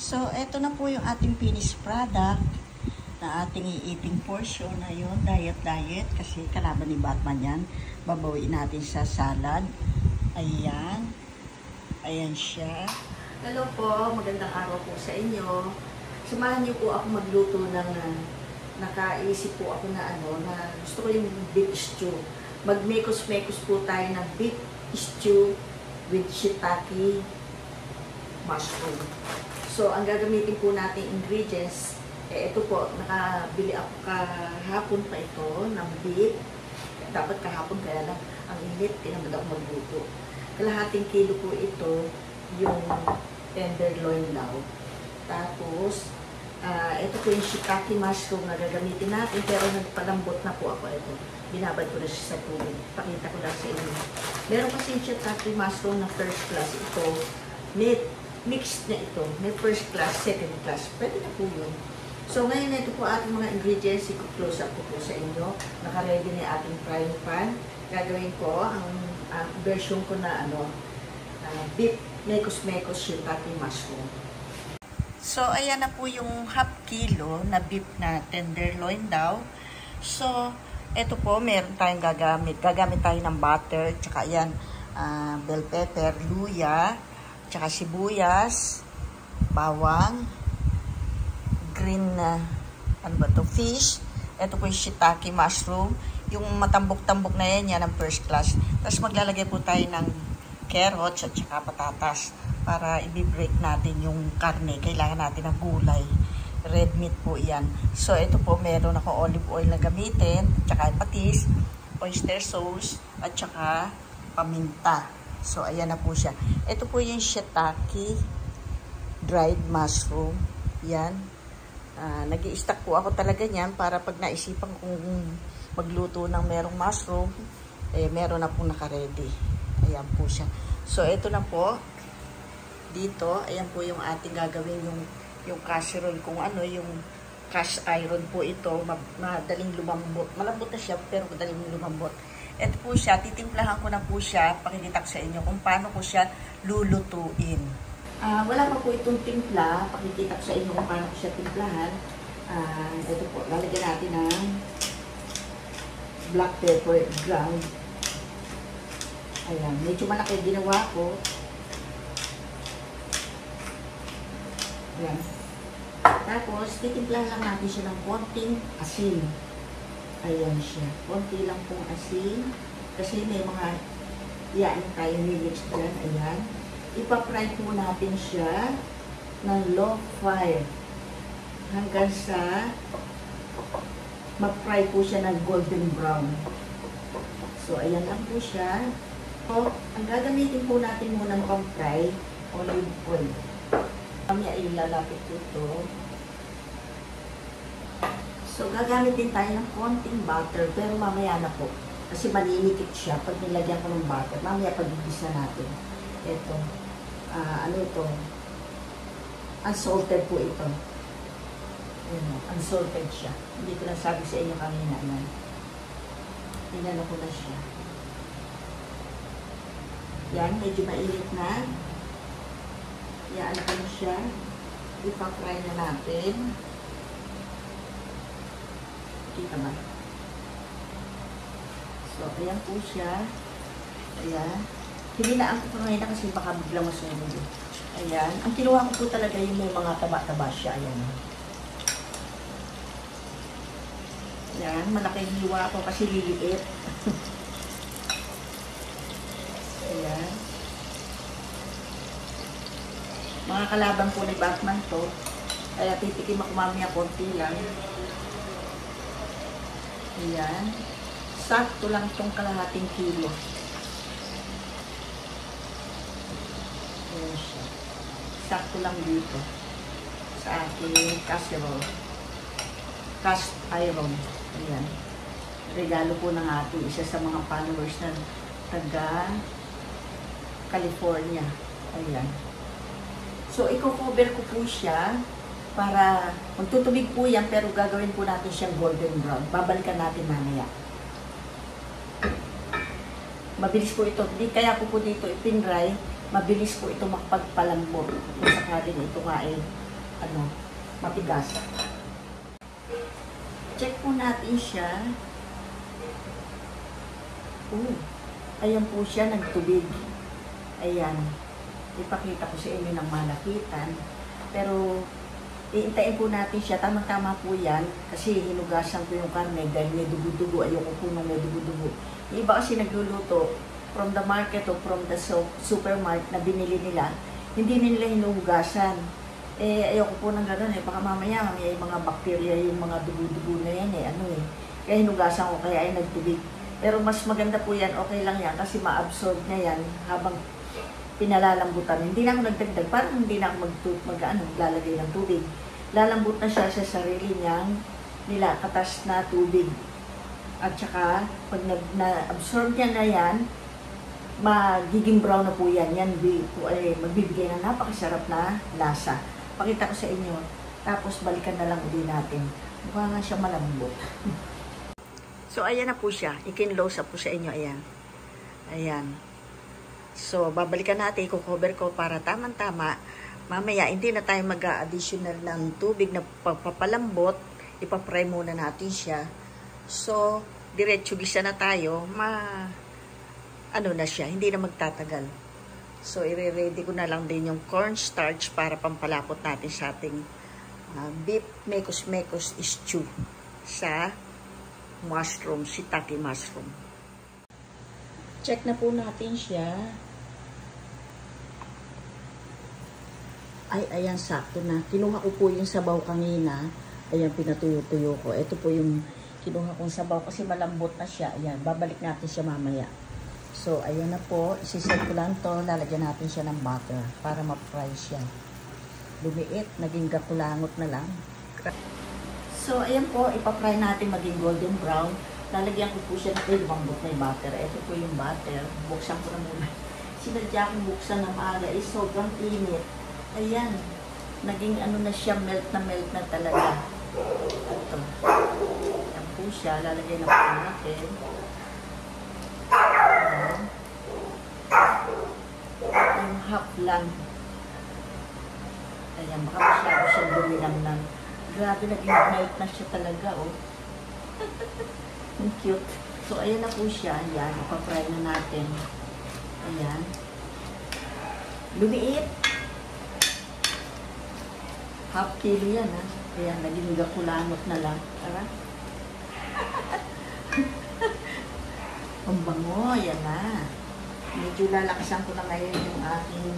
So, eto na po yung ating finished product na ating i-eating portion na yun, diet kasi kalaban ni Batman yan. Babawiin natin sa salad. Ayan. Ayan siya. Hello po, magandang araw po sa inyo. Samahan niyo po ako magluto ng nakaisip po ako na na gusto ko yung beef stew. Mag-mekos-mekos po tayo ng beef stew with shiitake mushroom. So, ang gagamitin po natin ingredients, ito po, nakabili ako kahapon pa ito ng beef. Dapat kahapon, kaya lang ang init, tinamad ako magluto. Kalahating kilo po ito, yung tenderloin daw. Tapos, ito po yung shiitake mushroom na gagamitin natin, pero nagpalambot na po ako ito. Binabad ko na siya sa tubig. Pakita ko lang sa inyo. Meron kasi yung shiitake mushroom na first class ito. Mixed na ito. May first class, second class. Pwede na po yun. So, ngayon ito po ating mga ingredients. I-close up ko po sa inyo. Naka-ready na yung ating frying pan. Gagawin ko ang version ko na beef mekos-mekos shiitake mushroom. So, ayan na po yung half kilo na beef na tenderloin daw. So, ito po, meron tayong gagamit. Gagamit tayo ng butter, tsaka ayan, bell pepper, luya, tsaka sibuyas, bawang, green fish. Ito po yung shiitake mushroom. Yung matambok-tambok na yan ang first class. Tapos maglalagay po tayo ng carrots at tsaka patatas para i-break natin yung karne. Kailangan natin ng gulay. Red meat po yan. So, ito po, meron ako olive oil na gamitin, tsaka patis, oyster sauce, at tsaka paminta. So, ayan na po siya. Ito po yung shiitake dried mushroom. Yan. Nag-i-stack po ako talaga niyan para pag naisipan kong magluto ng merong mushroom, meron na po naka-ready. Ayan po siya. So, ito na po. Dito, ayan po yung ating gagawin yung casserole, kung yung cast iron po ito, madaling lumambot. Malambot na siya, pero madaling lumambot. Ito po siya, titimplahan ko na po siya, pakikita ko sa inyo kung paano ko siya lulutuin. Wala pa po itong timpla, pakikita ko sa inyo kung paano ko siya timplahan. Ito po, lalagyan natin ng black pepper ground. Ayan, medyo malaki ginawa ko. Ayan. Tapos, titimplahan lang natin siya ng konting asin. Ayan siya. Konti lang pong asin. Kasi may mga iyan tayo nilix dyan. Ayan. Ipapry po natin siya ng low fire. Hanggang sa mag-fry po siya ng golden brown. So, ayan lang po siya. So, ang gagamitin po natin muna ng pang-fry, olive oil. Mamaya ilalapit po ito. So, gagamit din tayo ng konting butter, pero mamaya na po. Kasi maninikit siya pag nilagyan ko ng butter. Mamaya pag-igisa natin. Ito. Ito? Unsalted po ito. Unsalted siya. Hindi ko lang sabi sa inyo kanina. Tinano ko na siya. Yan, medyo mainit na. Yan ko na siya. Ipa-fry na natin. Kita ba? So, ayan po siya. Ayan. Hininaan ko pa ngayon kasi baka biglang masunog. Ayan. Ang kinuha ko po talaga yung may mga taba-taba siya. Ayan. Ayan. Malaking hiwa ko kasi liliit. Ayan. Mga kalaban po ni Batman to. Kaya titikim ako mamaya konti lang. Ayan. Sakto lang itong kalahating kilo. Ayan siya. Sakto lang dito. Sa aking casserole. Cast iron. Ayan. Regalo po ng ating isa sa mga followers na taga California. Ayan. So, i-cover ko po siya para magtutubig po yan, pero gagawin po natin siyang golden brown. Babalikan natin mamaya. Mabilis po ito. Kaya po dito ipinray, mabilis po ito makapagpalambot. Kung sakaling ito nga matigas. Check po natin siya. Ayan po siya, nagtubig. Ayan. Ipakita ko sa inyo ng malakitan. Pero, iintayin po natin siya. Tamang-tama po yan. Kasi hinugasan ko yung karne dahil may dugo-dugo. Ayoko po nung may dugo-dugo. Yung iba kasi nagluluto from the market o from the supermarket na binili nila, hindi nila hinuhugasan. Ayoko po ng gano'n baka mamaya may mga bakterya yung mga dugo-dugo na yan Kaya hinugasan ko, kaya ay nagtubig. Pero mas maganda po yan, okay lang yan, kasi ma-absorb na yan habang pinalalambutan. Hindi na ako nagdagdag, parang hindi na ako maglalagay ng tubig. Lalambot na siya sa sarili niyang nilakatas na tubig. At saka, pag na-absorb niya na yan, magiging brown na po yan. Yan magbibigay ng napakasarap na lasa. Pakita ko sa inyo. Tapos balikan na lang ulit natin. Mukha nga siya malambot. So, ayan na po siya. I-kinlose up po sa inyo. Ayan. Ayan. So, babalikan natin. I-cover ko para tamang-tama. Mamaya, hindi na tayo mag-additional ng tubig na papalambot. Ipapry muna natin siya. So, diretso gisa na tayo. Na siya. Hindi na magtatagal. So, i-ready ko na lang din yung cornstarch para pampalapot natin sa ating beef mekos-mekos stew sa mushroom, shiitake mushroom. Check na po natin siya. Ayan, sakto na. Kinuha ko po yung sabaw kanina. Ayan, pinatuyo-tuyo ko. Ito po yung kinuha kong sabaw kasi malambot na siya. Ayan, babalik natin siya mamaya. So, ayan na po. Isiset ko lang to. Lalagyan natin siya ng butter para ma-fry siya. Lumiit. Naging gakulangot na lang. So, ayan po, ipapry natin maging golden brown. Lalagyan ko po siya ng lumambot na yung butter. Ito po yung butter. Buksan ko na muna. Sinadya kong buksan ng maaga is sobrang init. Ayan. Naging na siya, melt na talaga. Ito. Ayan po siya. Lalagyan na po natin. Ayan. Yung half lang. Ayan, baka masyado siya luminang. Grabe, naging melt na siya talaga, Ang cute. So, ayan na po siya. Ayan, ipapry na natin. Ayan. Lumiit. Half kilo yan, Ayan, naging gakulangot na lang. Tara. Ang bango, ayan na. Medyo lalakasan ko na ngayon yung aking,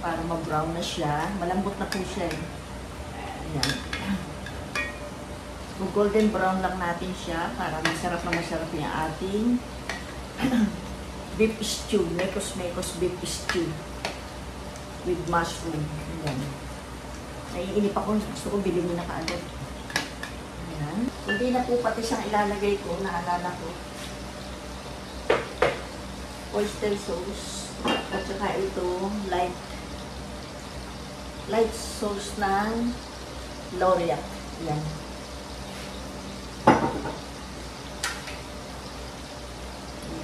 para ma-brown na siya. Malambot na po siya, Ayan. Golden brown lang natin siya para masarap yung ating beef stew. Mekos-mekos beef stew with mushroom. Ayan. Naiinip ako. Gusto ko bilhin na kaagad. Ayan. Hindi na po pati siyang ilalagay ko. Naalala ko. Oyster sauce. At saka ito light sauce ng L'Oreal. Yan.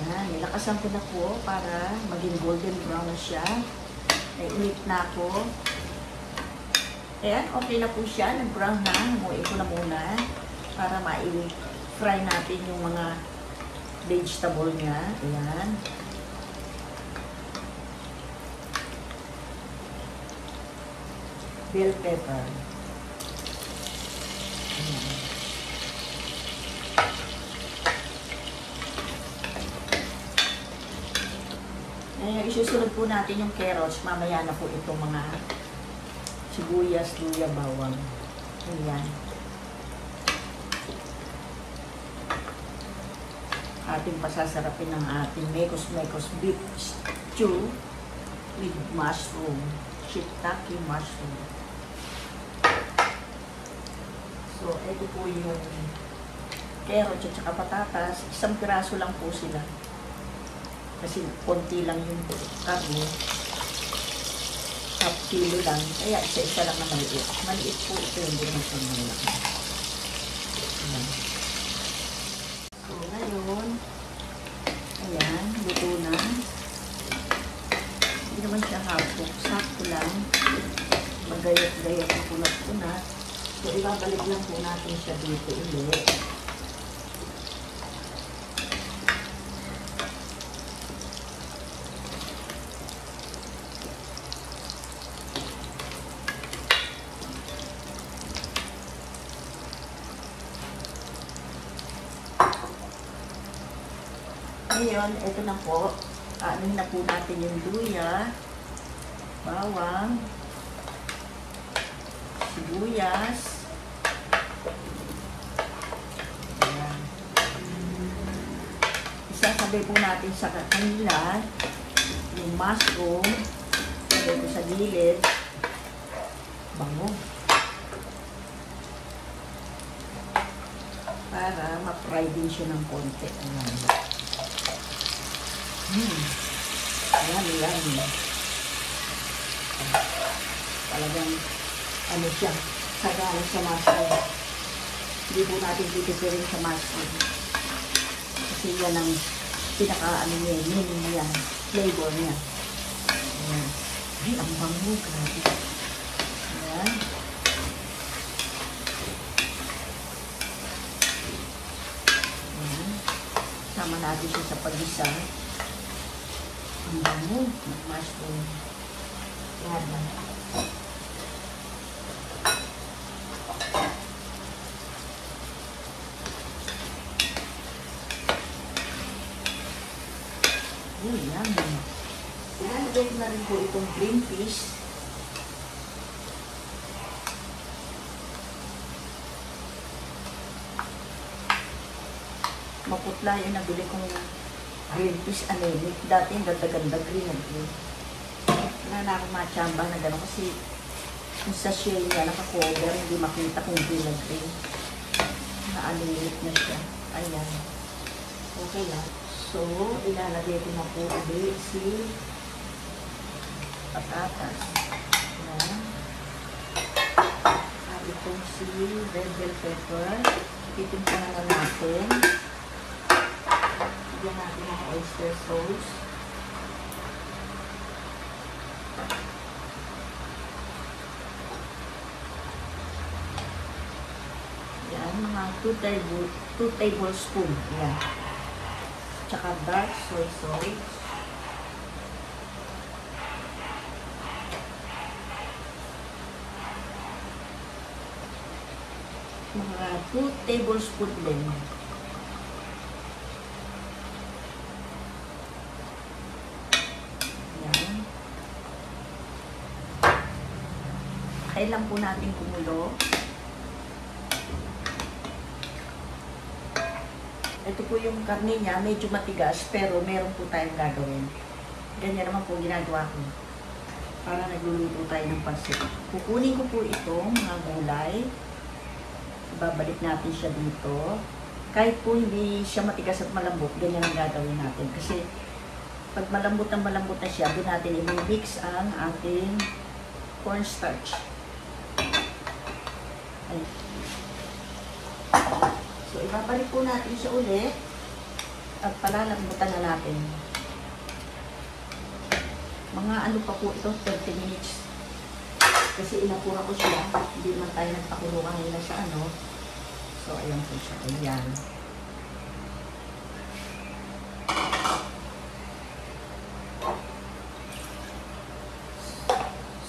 Yan. Nilakasan ko na po para maging golden brown na siya. Nainit na ako. Ayan, okay na po siya. Nag-brown na. Hamuin ko na muna para ma-fry natin yung mga vegetable niya. Ayan. Bell pepper. Isusunod po natin yung carrots. Mamaya na po itong mga sibuyas, luya, bawang. Ayan. Ating pasasarapin ng ating mekos-mekos beef stew with mushroom. Shiitake mushroom. So, ito po yung carrots at saka patatas. Isang piraso lang po sila. Kasi konti lang yung karne. Half kilo lang. Kaya isa-isa lang na maliit. Maliit po ito yung hindi naman malaki. So, ngayon, ayan, luto na. Hindi naman siya hapok. Sakto lang. Magay gayat-gayat ang punat-punat. So, ibabalik lang po natin siya dito ulit. Ngayon, ito na po. Anuhin na po natin yung luya, bawang, sibuyas. Ayan. Isasabay po natin sa kanila yung mushroom. Sabay ko sa gilid. Bango. Para ma-fry din siya ng konti. Ayan. Yan. Talagang, ano siya, sagala sa mushroom. Hindi po natin titipirin sa mushroom. Kasi yan ang pinaka-ano niya, niya, flavor niya. Ayan. Ay, ang bango, grabe. Ayan. Ayan. Sama natin siya sa pag-isa. Ang bango ng mushroom. Yan. Yan. Ilalagay na rin po itong green peas. Maputla yung nabili kong green peas anemic. Dati yung ganda-ganda green and green. Wala na akong machamba na gano'n kasi yung sachet niya naka-cover, hindi makita kung green and green. Na-anemic na siya. Ayan. Okay lang. So, ilalagay ko na po ulit si patatas. Ayan. At itong si red bell pepper. Titimplahan na natin. Bigyan natin ng oyster sauce. Yan, mga 2 tablespoon. Yan. Tsaka dark soy sauce. Mga 2 tablespoon din. Kailan po natin kumulo. Ito po yung karne niya, medyo matigas, pero meron po tayong gagawin. Ganyan naman po ginagawa ko. Para nagluluto tayo ng pansit. Kukunin ko po itong mga gulay. Ibabalik natin siya dito. Kahit po hindi siya matigas at malambot, ganyan ang gagawin natin. Kasi pag malambot na siya, doon natin i-mix ang ating cornstarch. Ay. So, ibabalik po natin siya ulit at palalambutan na natin. Mga ano pa po ito, 30 minutes. Kasi inapura ko siya. Hindi naman tayo nagpakulo kanina sa ano. So, ayan po siya. Ayan.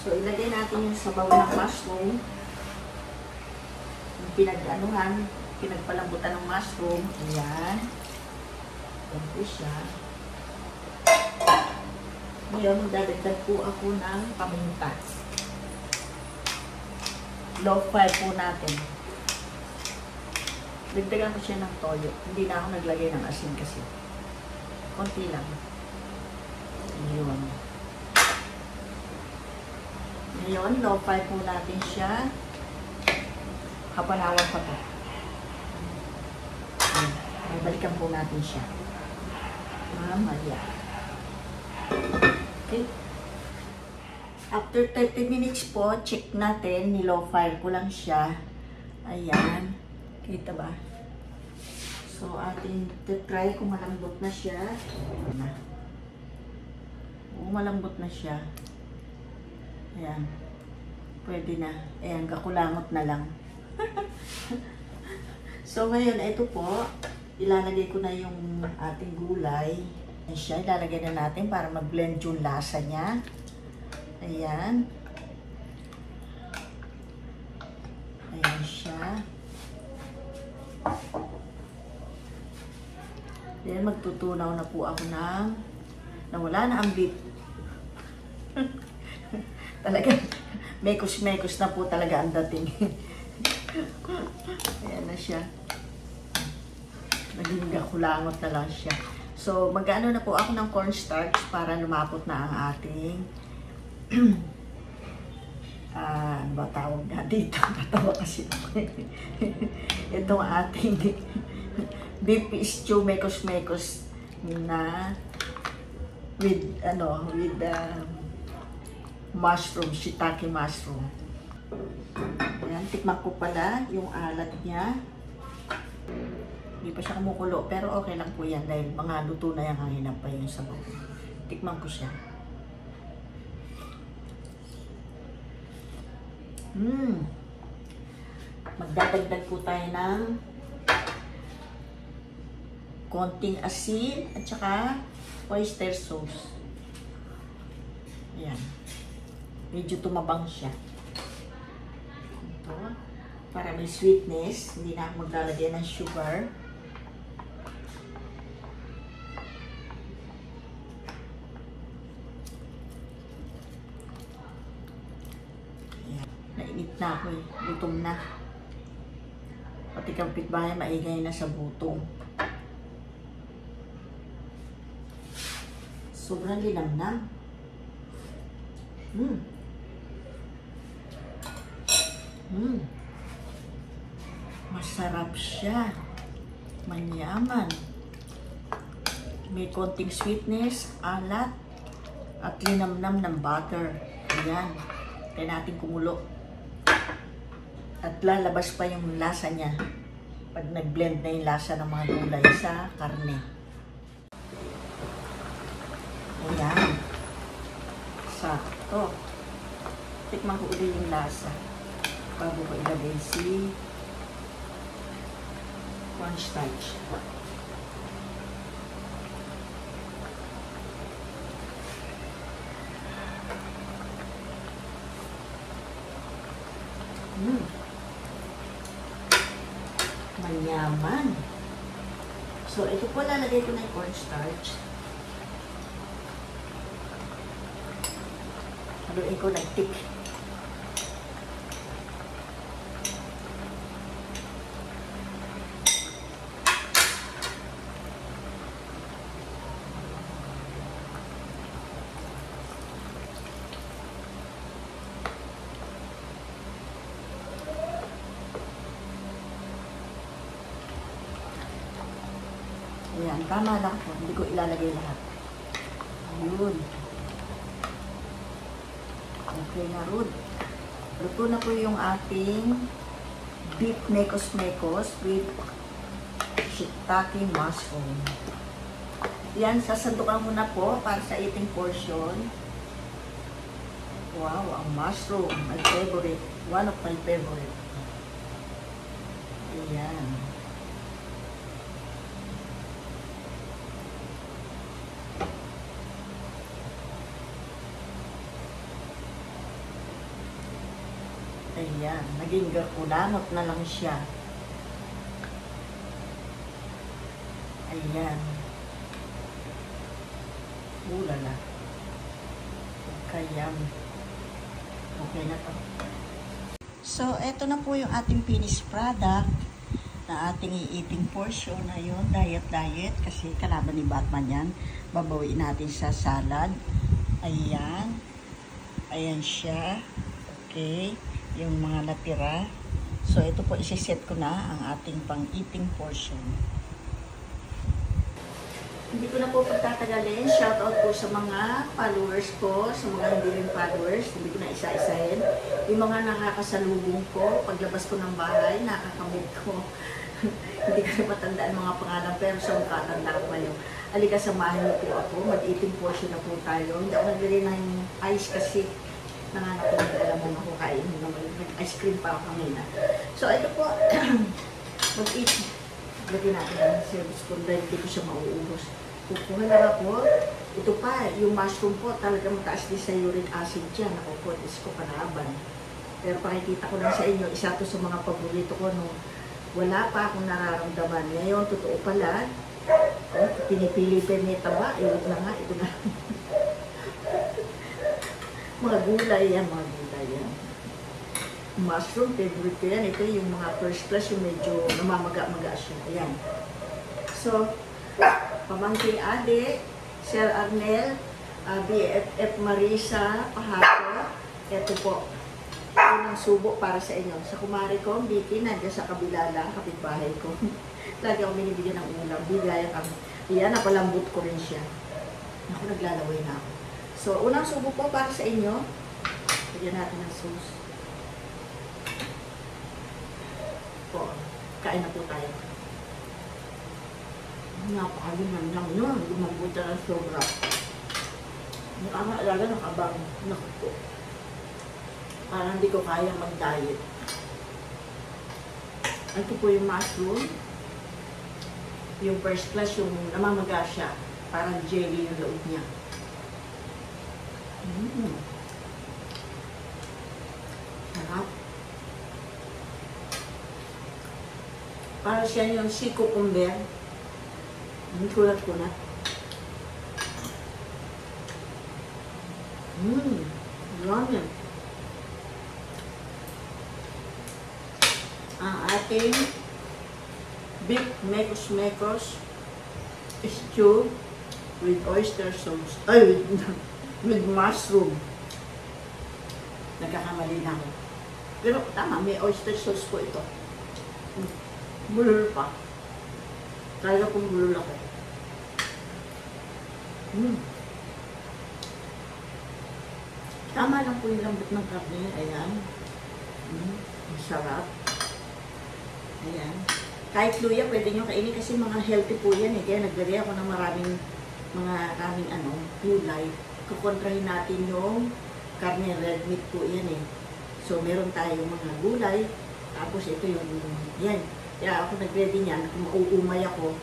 So, ilagay natin yung sabaw ng mushroom. Yung pinagpalambutan ng mushroom. Ayan. Ayan po siya. Ngayon, magdadagdag po ako ng paminta. Low fire po natin. Dagdagan ko siya ng toyo. Hindi na ako naglagay ng asin kasi. Konti lang. Ngayon. Ngayon, low fire po natin siya. Kapanawan pa po. Balikan po natin siya. Mamaya. Okay. After 30 minutes po, check natin. Ni-low fire ko lang siya. Ayan. Kita ba? So, ating try kung malambot na siya. Malambot na siya. Ayan. Pwede na. Ayan, kakulangot na lang. So, ngayon, ito po, ilalagay ko na yung ating gulay. Ayan siya, ilalagay na natin para mag-blend yung lasa niya. Ayan. Ayan siya. Then, magtutunaw na po ako ng nawala na ang beef. Talaga, mekos-mekos na po talaga ang dating. Ayan na siya. Naging gakulangot na lang siya. So, mag-ano na po ako ng cornstarch para lumapot na ang ating ano ba tawag na dito? Tatawa kasi ako. Itong ating beef stew mekos-mekos na with mushroom, shiitake mushroom. Ayan, tikman ko pala yung alat niya. Hindi pa siya kumukulo, pero okay lang po yan dahil mga luto na yung hanginap pa yung sabaw. Tikman ko siya. Magdadagdag po tayo ng konting asin at saka oyster sauce. Ayan. Medyo tumabang siya. Ito. Para may sweetness, hindi na ako maglalagay ng sugar. Ayan. Nainit na ako eh. Gutom na. Pati kapitbahay maingay na sa butong. Sobrang linamnam. Masarap siya. Manyaman. May konting sweetness, alat, at linamnam ng butter. Ayan. Kaya natin kumulo. At lalabas pa yung lasa niya pag nag-blend na yung lasa ng mga gulay sa karne. Ayan. Sakto. Tikman ko ulit yung lasa bago ko ilagay si cornstarch. Manyaman. So, ito po lalagay ko na yung cornstarch. Haluin ko ng tip. Ayan, tama lang po. Hindi ko ilalagay lahat. Ayun. Okay na rin. Luto na po yung ating beef mekos-mekos with shiitake mushroom. Yan, sasandukan ko na po para sa eating portion. Wow, ang mushroom. My favorite. One of my favorite. Ayan. Ayan, naging gakulangot na lang siya. Ayan. Ulala. Kayam. Okay na to. So, eto na po yung ating finished product na ating i-eating portion. Ayun, diet kasi kalaban ni Batman yan. Babawiin natin sa salad. Ayan. Ayan siya. Okay. Yung mga natira. So, ito po, isi-set ko na ang ating pang-eating portion. Hindi ko na po pagtatagalin. Shoutout po sa mga followers ko, sa mga hindi rin followers. Hindi ko na isa-isahin. Yung mga nakakasalubong ko, paglabas ko ng bahay, nakakamit ko. Hindi ko na matandaan mga pangalan, pero sa mukha tanda ko ngayon. Halika, samahan niyo po ako. Mag-eating portion na po tayo. Hindi ako naglagay ng ice kasi nanganap alam mo ako kain naman. Ice cream pa ako kanina. So, ito po, mag-eat. Lagyan natin ang service ko dahil hindi ko siya mauubos. Kukuha na ako. Ito pa, yung mushroom po, talaga mataas din sa uric acid dyan. Ako po, is ko panaban. Pero pakikita ko lang sa inyo, isa to sa mga paborito ko nung wala pa akong nararamdaman. Ngayon, totoo pala, pinipili pa yung taba, iwag na nga, ito na. Mga gulay yan, mga gulay yan. Mushroom, favorite ko yan. Ito yung mga first class, yung medyo namamaga-maga siya. Ayan. So, Pamangkin Ade, Sir Arnel, BFF Marisa, Pahato, ito po, unang subo para sa inyo. Sa kumari ko, Vicky, nandiyan sa kabila lang, kapitbahay ko. Lagi ako binibigyan ng ulam, bigay kami. Yan, napalambot ko rin siya. Ako, naglalaway na ako. So, unang subo po para sa inyo. Bigyan natin ng sauce. Po, kain na po tayo. Napakalimang lang yun. Lumambutan ng sobra. Nakakaalala ng abang. Naku po. Parang hindi ko kaya mag-diet. Ito po yung mushroom. Yung first class, yung namamaga siya. Parang jelly yung loob niya. Sarap. Para siya yung sea cucumber. Kulat-kulat. Yummy. Ang ating beef mekos-mekos stew with oyster sauce. Ay, with mushroom. Nagkakamali na ako. Pero tama, may oyster sauce po ito. Bulol pa. Talaga pong bulol ako. Tama lang po yung lambot ng karne. Ayan. Sarap. Ayan. Kahit luya, pwede nyo kainin kasi mga healthy po yan eh. Kaya naglagay ako ng maraming gulay. Kukontrahin natin yung karne, red meat po yan eh. So, meron tayong mga gulay. Tapos ito yung, yan. Kaya ako nag-ready niyan, kung mauumay ako,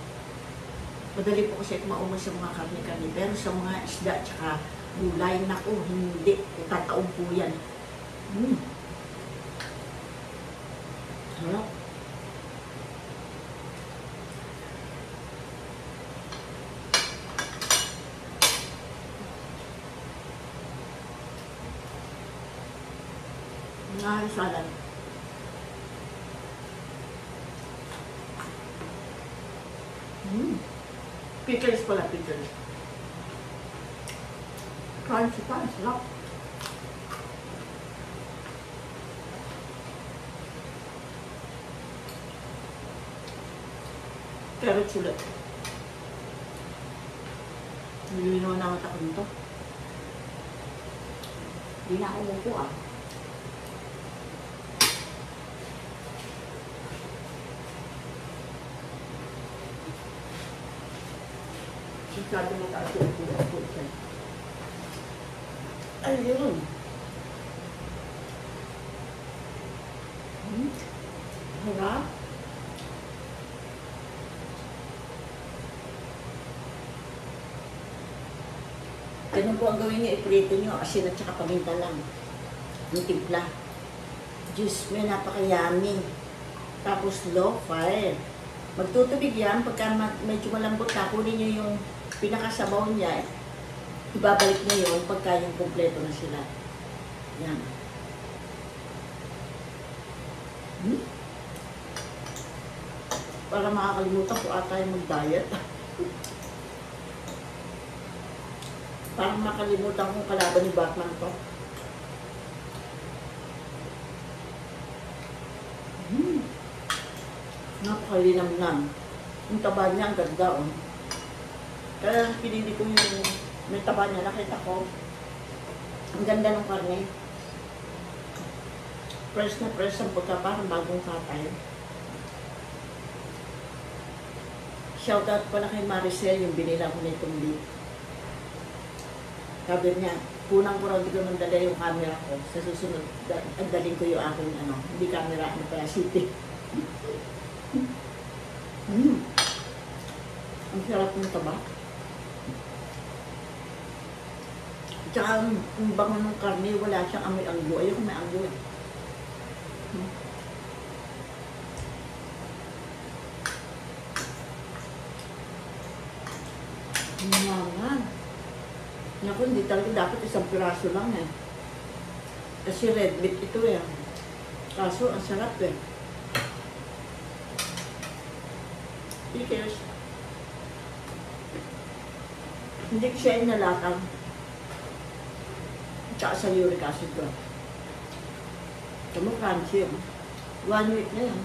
madali po kasi maumay sa mga karne-karne. Pero sa mga isda at saka gulay, naku, hindi. Tataon po yan. Sarap. Salad. Pickles pala, pickles. Crunchy pa, sarap. Carrot sulit. Nilinaw na ako nito. Hindi na ako mupo ah. Masyado mataas yung puso. Ayun. Harap. Ganun po ang gawin niyo, iprito niyo, asin at saka paminta lang. Yung timpla. Juice, may napakayami. Tapos low fire. Magtutubig yan, pagka medyo malambot na, kunin niyo yung pinakasabaw niya, ibabalik niyo yun pagka yung kompleto na sila. Yan. Para makakalimutan ko ata yung mag-diet. Parang makalimutan kong kalaban ni Batman to. Napakalinamnam. Yung taba niya, ang ganda, oh. Kaya pinili ko yung may taba niya, nakita ko. Ang ganda ng karne. Fresh na fresh ang pagka, parang bagong katay. Shoutout pala kay Maricel, yung binila ko na itong beef. Sabi niya, Kunang ko raw di ko mandala yung camera ko. Sa susunod, daling ko yung aking hindi camera, pala city. Ang sarap ng taba. Tsaka ang bango ng karne, wala siyang amoy anggo. Ayoko may anggo eh. Naman. Naku, hindi talaga dapat isang piraso lang eh. Kasi red meat ito eh. Kaso, ang sarap eh. Because, hindi ko siya inalakang. Tsaka sa uric acid ko. Kamu crunchy yun. 1 week na yan.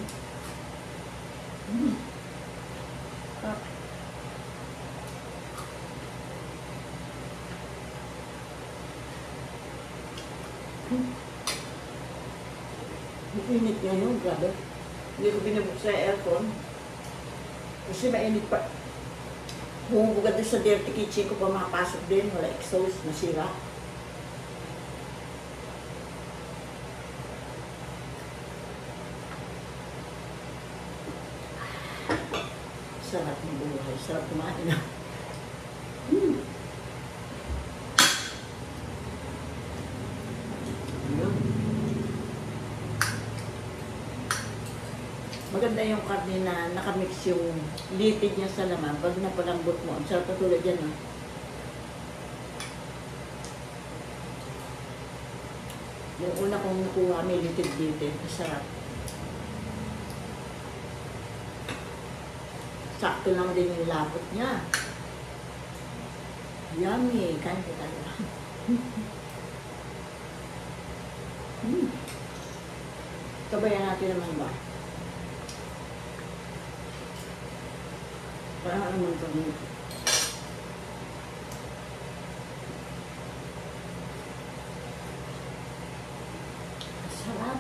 Mainit nga yun, grabe. Hindi ko binubuksan sa aircon. Kasi mainit pa. Bumubugad din sa dirty kitchen ko pa makapasok din. Wala exhaust, nasira. Sarap ng buhay. Sarap kumain na. Maganda yung karne na nakamix yung litid niya sa laman. Pag napalambot mo, ang sarap katulad yan. Yung una kong nakuha, may litid-litid. Masarap. Sakto lang din yung lapot niya. Yummy. Kain ko talaga. Sabayan natin naman ba? Para naman kami. Sarap.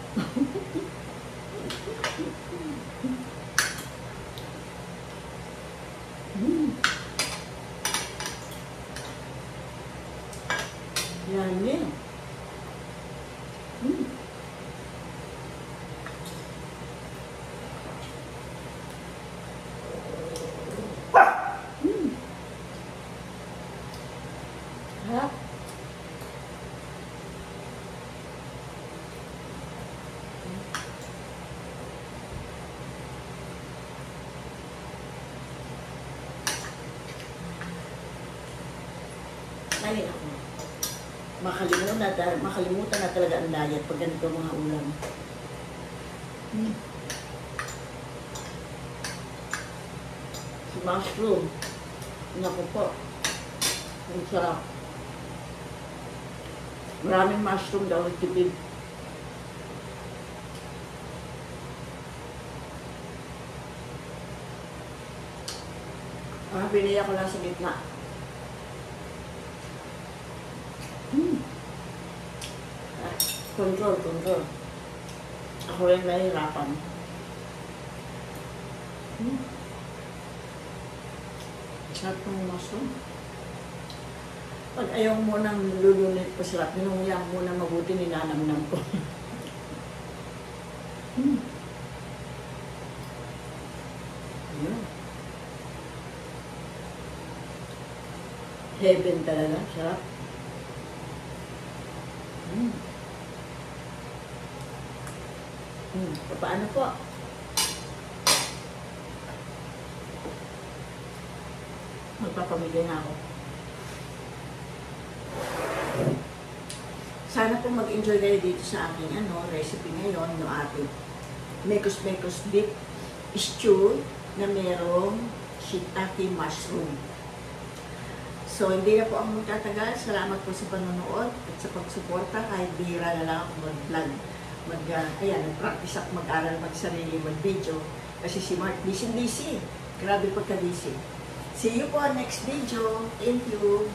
Yan yun. Harap. Ay, ako. Makalimutan na talaga ang diet pag ganito mga ulam. Si mushroom. Naku po. Ang sarap. Maraming mushroom daw nagtipid. Pinaya ko lang sa gitna. Control. Ako rin nahihirapan. Sarap ng mushroom. Pag ayaw mo nang lulunit pa sarap, ninungyang mo na mabuti ninanamnam ko. Yun. Heaven talaga, sarap. Paano po? Magpapamigay na ako. Sana po mag-enjoy kayo dito sa aking recipe ngayon, no ating mekos-mekos beef stew na merong shiitake mushroom. So, hindi na po ako magtatagal. Salamat po sa panonood at sa pagsuporta. Kahit bihira na lang ako mag-vlog. Nag-practice ako mag-aral, mag-sarili, mag-video. Kasi si Mark, busy. Grabe pagka-busy. See you po next video. Thank you.